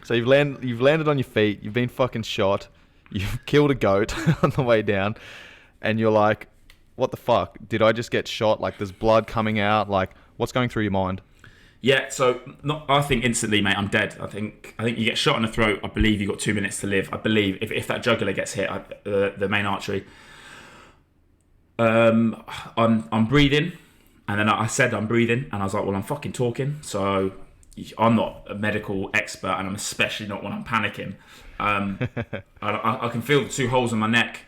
So you've landed on your feet. You've been fucking shot. You've killed a goat on the way down, and you're like, "What the fuck? Did I just get shot? Like, there's blood coming out. Like, what's going through your mind?" Yeah, so I think instantly, mate, I'm dead. I think you get shot in the throat. I believe you got 2 minutes to live. I believe if that jugular gets hit, the main artery. I'm breathing, and then I said I'm breathing, and I was like, well, I'm fucking talking. So I'm not a medical expert, and I'm especially not when I'm panicking. I can feel the 2 holes in my neck.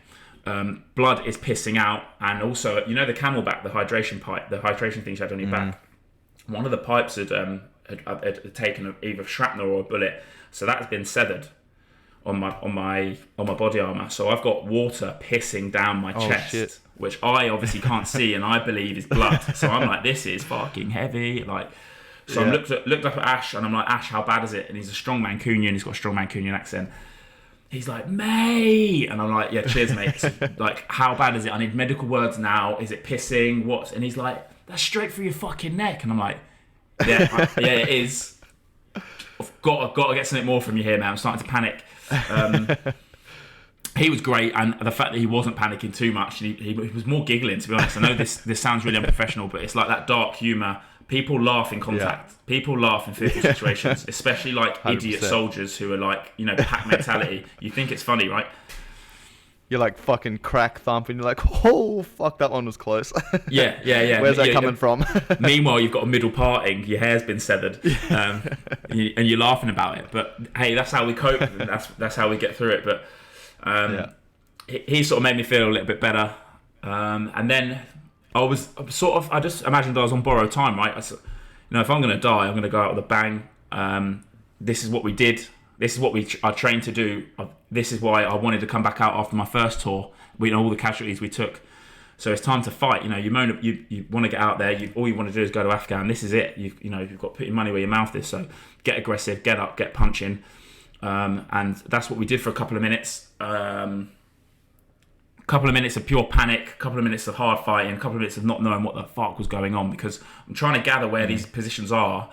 Blood is pissing out, and also, you know, the camelback, the hydration pipe, the hydration thing you had on your back. One of the pipes had taken either shrapnel or a bullet, so that has been severed on my body armor. So I've got water pissing down my chest, shit. which I obviously can't see, and I believe is blood. So I'm like, this is fucking heavy. Like, so I looked up at Ash, and I'm like, Ash, how bad is it? And he's a strong Mancunian. He's got a strong Mancunian accent. He's like, mate, and I'm like, yeah, cheers, mate. So, like, how bad is it? I need medical words now. Is it pissing? What? And he's like, that's straight through your fucking neck. And I'm like, yeah, it is. I've got to get something more from you here, man. I'm starting to panic. He was great, and the fact that he wasn't panicking too much, he was more giggling, to be honest. I know this sounds really unprofessional, but it's like that dark humour. People laugh in contact. Yeah. People laugh in fearful situations, especially like 100%. Idiot soldiers who are like, you know, pack mentality. You think it's funny, right? You're like fucking crack thumping. You're like, oh fuck, that one was close. Yeah. Where's that coming from? Meanwhile, you've got a middle parting. Your hair's been severed, and you're laughing about it. But hey, that's how we cope. That's how we get through it. But he sort of made me feel a little bit better. And then I just imagined I was on borrowed time, right? You know, if I'm going to die, I'm going to go out with a bang. This is what we did. This is what I trained to do. This is why I wanted to come back out after my first tour. We know all the casualties we took. So it's time to fight. You know, you want to get out there. All you want to do is go to Afghan. This is it. You've got to put your money where your mouth is. So get aggressive, get up, get punching. And that's what we did for a couple of minutes. A couple of minutes of pure panic, a couple of minutes of hard fighting, a couple of minutes of not knowing what the fuck was going on, because I'm trying to gather where these positions are.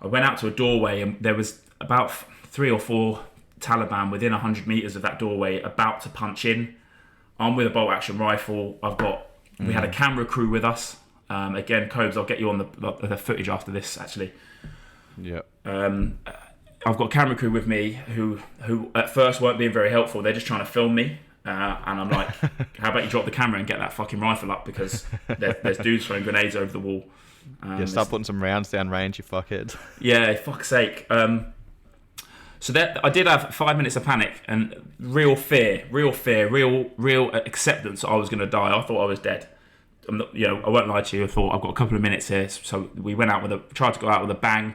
I went out to a doorway, and there was about 3 or 4 Taliban within 100 meters of that doorway about to punch in. I'm with a bolt action rifle. We had a camera crew with us. Again, Cobes, I'll get you on the footage after this, actually. Yeah. I've got a camera crew with me who at first weren't being very helpful. They're just trying to film me. And I'm like, how about you drop the camera and get that fucking rifle up, because there's dudes throwing grenades over the wall. Start putting some rounds down range, you fuckheads. Yeah, fuck's sake. So that I did have 5 minutes of panic and real fear, real acceptance that I was going to die. I thought I was dead. I'm not, I won't lie to you. I thought I've got a couple of minutes here. So we went out tried to go out with a bang,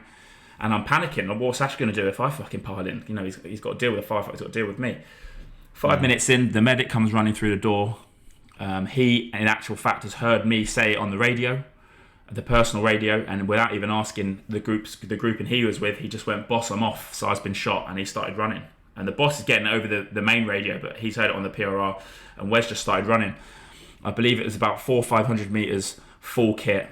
and I'm panicking. What's Ash going to do if I fucking pile in? He's got to deal with a firefight. He's got to deal with me. 5 minutes in, the medic comes running through the door. He, in actual fact, has heard me say it on the radio, the personal radio, and without even asking the group he was with, he just went, "Boss, I'm off. Si's been shot," and he started running. And the boss is getting over the main radio, but he's heard it on the PRR, and Wes just started running. I believe it was about 400 or 500 meters, full kit,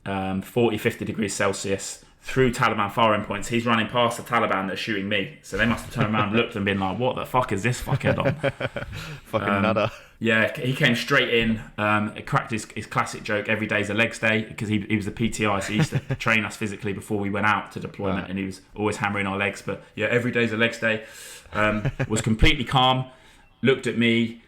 40, 50 degrees Celsius, through Taliban firing points. He's running past the Taliban that are shooting me. So they must have turned around, looked, and been like, "What the fuck is this fuckhead on?" Fucking nutter. Yeah, he came straight in. It cracked his classic joke, "Every day's a legs day," because he was the PTI, so he used to train us physically before we went out to deployment, and he was always hammering our legs. But yeah, every day's a legs day. Was completely calm, looked at me,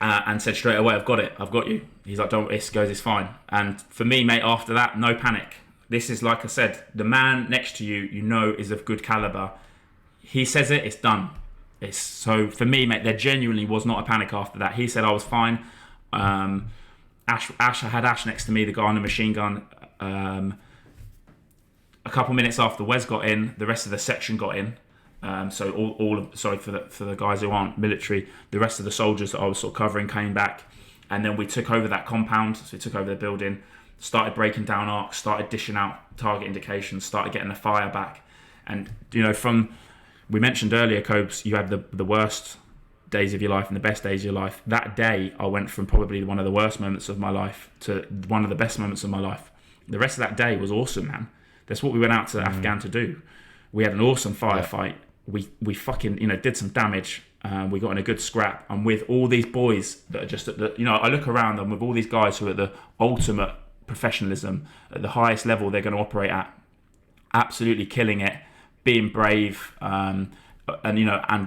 and said straight away, "I've got it. I've got you." He's like, "Don't." It's fine. And for me, mate, after that, no panic. This is, like I said, the man next to you, is of good caliber. He says it, it's done. So for me, mate, there genuinely was not a panic after that. He said I was fine. I had Ash next to me, the guy on the machine gun. A couple minutes after Wes got in, the rest of the section got in. So for the guys who aren't military, the rest of the soldiers that I was sort of covering came back, and then we took over that compound. So we took over the building. Started breaking down arcs, started dishing out target indications, started getting the fire back. And, we mentioned earlier, Cobes, you had the worst days of your life and the best days of your life. That day, I went from probably one of the worst moments of my life to one of the best moments of my life. The rest of that day was awesome, man. That's what we went out to Afghan to do. We had an awesome firefight. we fucking, did some damage. We got in a good scrap. I'm with all these boys that are just at the, I look around, I'm with all these guys who are at the ultimate professionalism, at the highest level they're going to operate at, absolutely killing it, being brave, and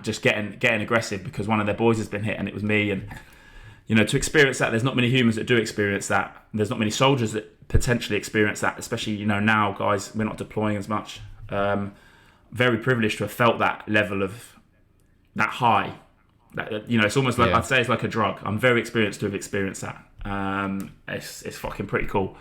just getting aggressive because one of their boys has been hit and it was me. And to experience that, there's not many humans that do experience that. There's not many soldiers that potentially experience that, especially now, guys, we're not deploying as much. Very privileged to have felt that level of that high. That, it's almost like, I'd say it's like a drug. I'm very experienced to have experienced that. It's fucking pretty cool.